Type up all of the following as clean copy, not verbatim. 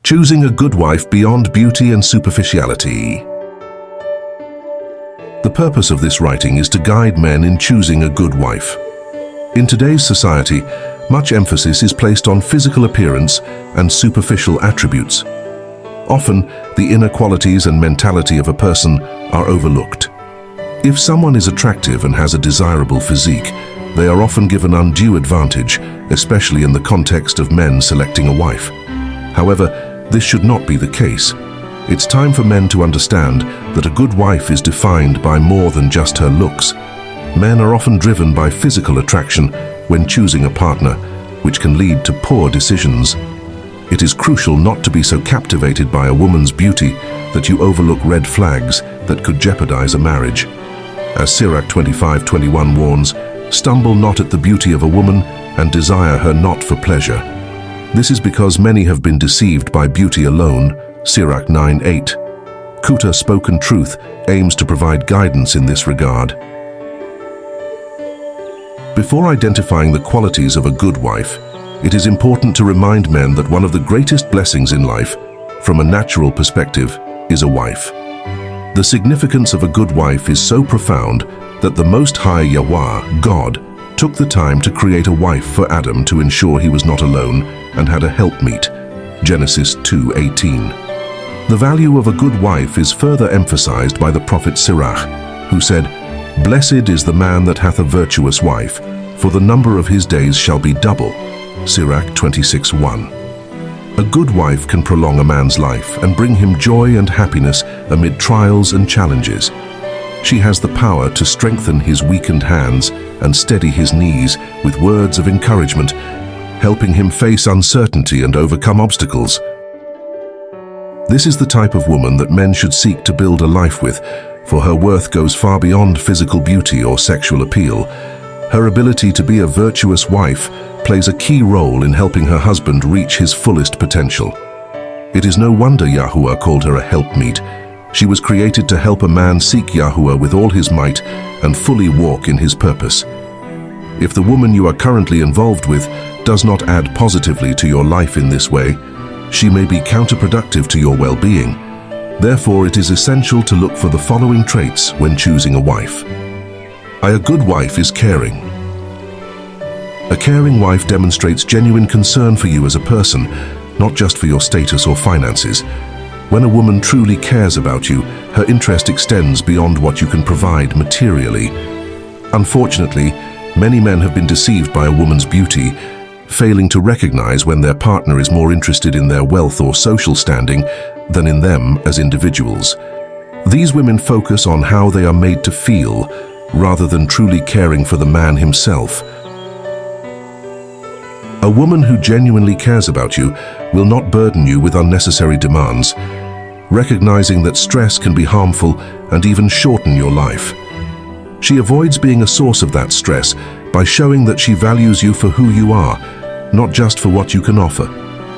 Choosing a good wife beyond beauty and superficiality. The purpose of this writing is to guide men in choosing a good wife. In today's society, much emphasis is placed on physical appearance and superficial attributes. Often, the inner qualities and mentality of a person are overlooked. If someone is attractive and has a desirable physique, they are often given undue advantage, especially in the context of men selecting a wife. However, this should not be the case. It's time for men to understand that a good wife is defined by more than just her looks. Men are often driven by physical attraction when choosing a partner, which can lead to poor decisions. It is crucial not to be so captivated by a woman's beauty that you overlook red flags that could jeopardize a marriage. As Sirach 25:21 warns, "Stumble not at the beauty of a woman, and desire her not for pleasure." This is because many have been deceived by beauty alone, Sirach 9:8. Kuttah Spoken Truth aims to provide guidance in this regard. Before identifying the qualities of a good wife, it is important to remind men that one of the greatest blessings in life, from a natural perspective, is a wife. The significance of a good wife is so profound that the Most High Yahweh, God, took the time to create a wife for Adam to ensure he was not alone and had a helpmeet. Genesis 2:18. The value of a good wife is further emphasized by the prophet Sirach, who said, "Blessed is the man that hath a virtuous wife, for the number of his days shall be double." Sirach 26:1. A good wife can prolong a man's life and bring him joy and happiness amid trials and challenges. She has the power to strengthen his weakened hands and steady his knees with words of encouragement, helping him face uncertainty and overcome obstacles. This is the type of woman that men should seek to build a life with, for her worth goes far beyond physical beauty or sexual appeal. Her ability to be a virtuous wife plays a key role in helping her husband reach his fullest potential. It is no wonder Yahuwah called her a helpmeet. She was created to help a man seek Yahuwah with all his might and fully walk in his purpose. If the woman you are currently involved with does not add positively to your life in this way, she may be counterproductive to your well-being. Therefore, it is essential to look for the following traits when choosing a wife. A good wife is caring. A caring wife demonstrates genuine concern for you as a person, not just for your status or finances. When a woman truly cares about you, her interest extends beyond what you can provide materially. Unfortunately, many men have been deceived by a woman's beauty, failing to recognize when their partner is more interested in their wealth or social standing than in them as individuals. These women focus on how they are made to feel, rather than truly caring for the man himself. A woman who genuinely cares about you will not burden you with unnecessary demands, recognizing that stress can be harmful and even shorten your life. She avoids being a source of that stress by showing that she values you for who you are, not just for what you can offer.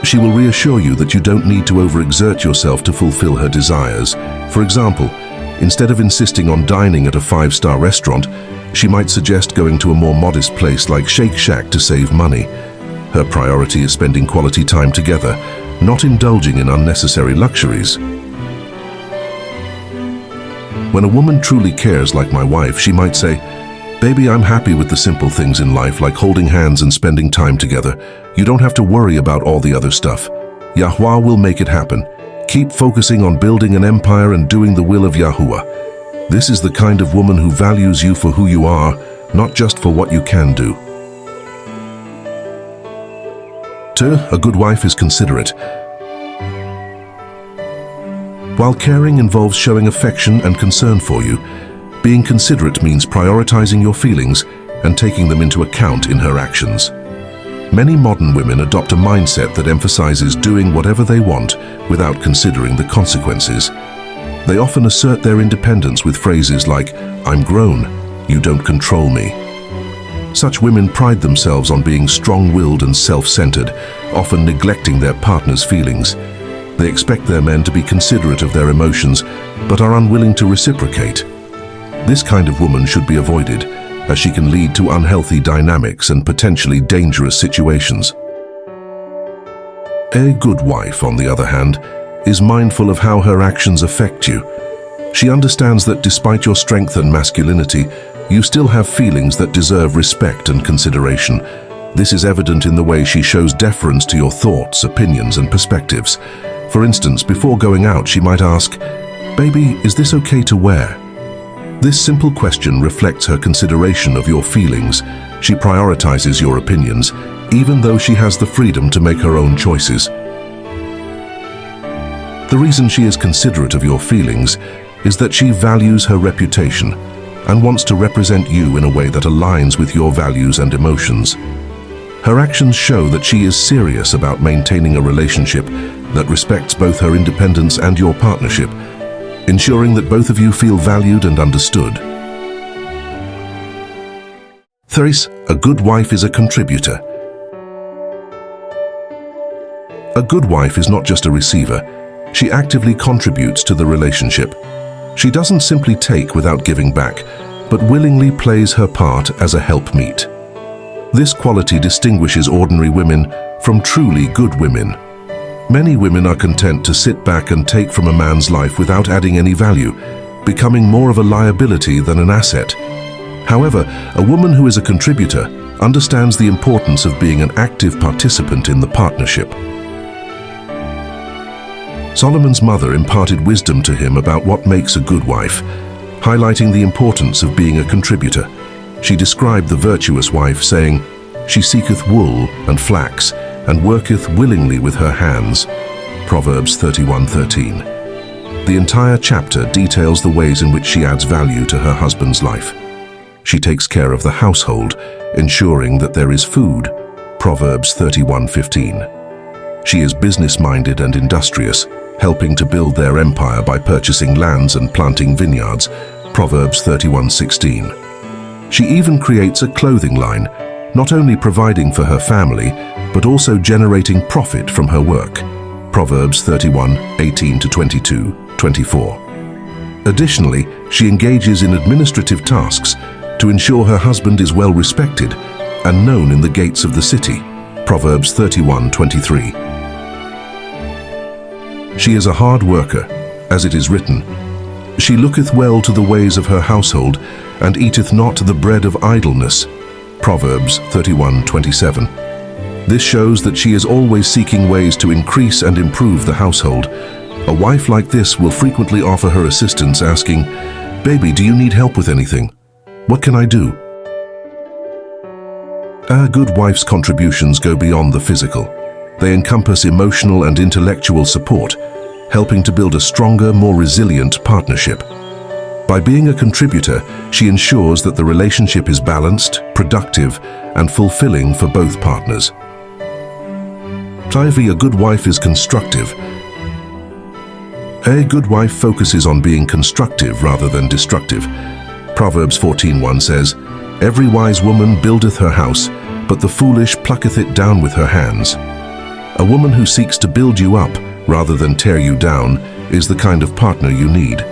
She will reassure you that you don't need to overexert yourself to fulfill her desires. For example, instead of insisting on dining at a 5-star restaurant, she might suggest going to a more modest place like Shake Shack to save money. Her priority is spending quality time together, not indulging in unnecessary luxuries. When a woman truly cares like my wife, she might say, "Baby, I'm happy with the simple things in life like holding hands and spending time together. You don't have to worry about all the other stuff. Yahuwah will make it happen. Keep focusing on building an empire and doing the will of Yahuwah." This is the kind of woman who values you for who you are, not just for what you can do. 2. A good wife is considerate. While caring involves showing affection and concern for you, being considerate means prioritizing your feelings and taking them into account in her actions. Many modern women adopt a mindset that emphasizes doing whatever they want without considering the consequences. They often assert their independence with phrases like, "I'm grown, you don't control me." Such women pride themselves on being strong-willed and self-centered, often neglecting their partner's feelings. They expect their men to be considerate of their emotions, but are unwilling to reciprocate. This kind of woman should be avoided, as she can lead to unhealthy dynamics and potentially dangerous situations. A good wife, on the other hand, is mindful of how her actions affect you. She understands that despite your strength and masculinity, you still have feelings that deserve respect and consideration. This is evident in the way she shows deference to your thoughts, opinions, and perspectives. For instance, before going out, she might ask, "Baby, is this okay to wear?" This simple question reflects her consideration of your feelings. She prioritizes your opinions, even though she has the freedom to make her own choices. The reason she is considerate of your feelings is that she values her reputation and wants to represent you in a way that aligns with your values and emotions. Her actions show that she is serious about maintaining a relationship that respects both her independence and your partnership, ensuring that both of you feel valued and understood. 3. A good wife is a contributor. A good wife is not just a receiver. She actively contributes to the relationship. She doesn't simply take without giving back, but willingly plays her part as a helpmeet. This quality distinguishes ordinary women from truly good women. Many women are content to sit back and take from a man's life without adding any value, becoming more of a liability than an asset. However, a woman who is a contributor understands the importance of being an active participant in the partnership. Solomon's mother imparted wisdom to him about what makes a good wife, highlighting the importance of being a contributor. She described the virtuous wife, saying, "She seeketh wool and flax, and worketh willingly with her hands." Proverbs 31:13. The entire chapter details the ways in which she adds value to her husband's life. She takes care of the household, ensuring that there is food. Proverbs 31:15. She is business-minded and industrious, helping to build their empire by purchasing lands and planting vineyards. Proverbs 31:16. She even creates a clothing line, not only providing for her family, but also generating profit from her work. Proverbs 31:18-22, 24. Additionally, she engages in administrative tasks to ensure her husband is well respected and known in the gates of the city. Proverbs 31:23. She is a hard worker, as it is written, "She looketh well to the ways of her household, and eateth not the bread of idleness." Proverbs 31:27. This shows that she is always seeking ways to increase and improve the household. A wife like this will frequently offer her assistance, asking, "Baby, do you need help with anything? What can I do?" A good wife's contributions go beyond the physical. They encompass emotional and intellectual support, helping to build a stronger, more resilient partnership. By being a contributor, she ensures that the relationship is balanced, productive, and fulfilling for both partners. A good wife is constructive. A good wife focuses on being constructive rather than destructive. Proverbs 14:1 says, "Every wise woman buildeth her house, but the foolish plucketh it down with her hands." A woman who seeks to build you up rather than tear you down is the kind of partner you need.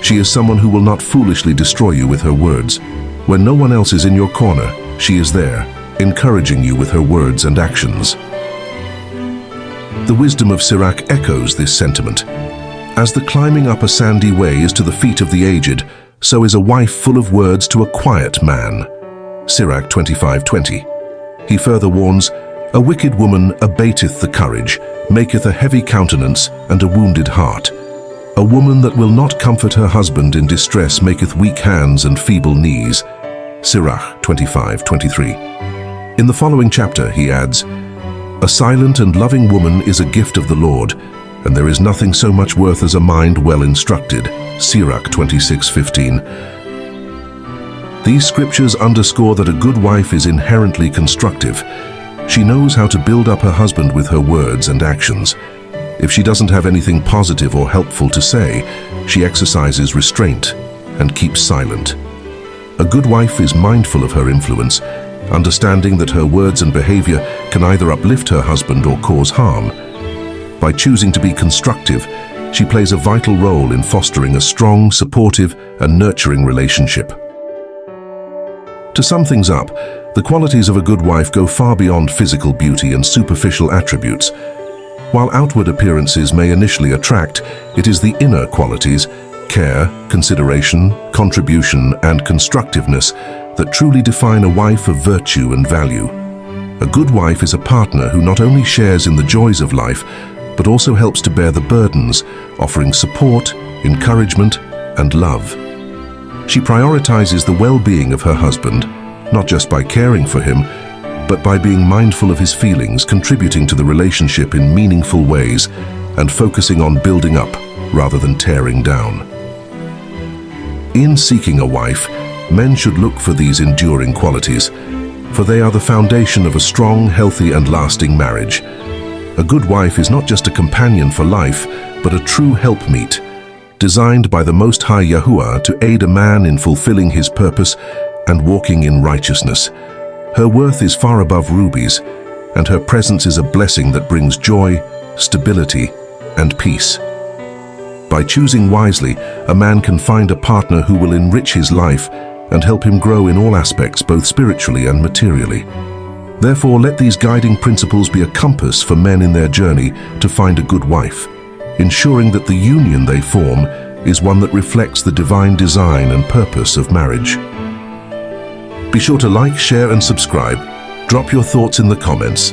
She is someone who will not foolishly destroy you with her words. When no one else is in your corner, she is there, encouraging you with her words and actions. The wisdom of Sirach echoes this sentiment. As the climbing up a sandy way is to the feet of the aged, so is a wife full of words to a quiet man. Sirach 25:20. He further warns, "A wicked woman abateth the courage, maketh a heavy countenance and a wounded heart. A woman that will not comfort her husband in distress maketh weak hands and feeble knees." Sirach 25:23. In the following chapter, he adds, "A silent and loving woman is a gift of the Lord, and there is nothing so much worth as a mind well instructed." Sirach 26:15. These scriptures underscore that a good wife is inherently constructive. She knows how to build up her husband with her words and actions. If she doesn't have anything positive or helpful to say, she exercises restraint and keeps silent. A good wife is mindful of her influence, understanding that her words and behavior can either uplift her husband or cause harm. By choosing to be constructive, she plays a vital role in fostering a strong, supportive, and nurturing relationship. To sum things up, the qualities of a good wife go far beyond physical beauty and superficial attributes. While outward appearances may initially attract, it is the inner qualities, care, consideration, contribution, and constructiveness that truly define a wife of virtue and value. A good wife is a partner who not only shares in the joys of life, but also helps to bear the burdens, offering support, encouragement, and love. She prioritizes the well-being of her husband, not just by caring for him, but by being mindful of his feelings, contributing to the relationship in meaningful ways, and focusing on building up rather than tearing down. In seeking a wife, men should look for these enduring qualities, for they are the foundation of a strong, healthy, and lasting marriage. A good wife is not just a companion for life, but a true helpmeet, designed by the Most High Yahuwah to aid a man in fulfilling his purpose and walking in righteousness. Her worth is far above rubies, and her presence is a blessing that brings joy, stability, and peace. By choosing wisely, a man can find a partner who will enrich his life and help him grow in all aspects, both spiritually and materially. Therefore, let these guiding principles be a compass for men in their journey to find a good wife, ensuring that the union they form is one that reflects the divine design and purpose of marriage. Be sure to like, share, and subscribe. Drop your thoughts in the comments.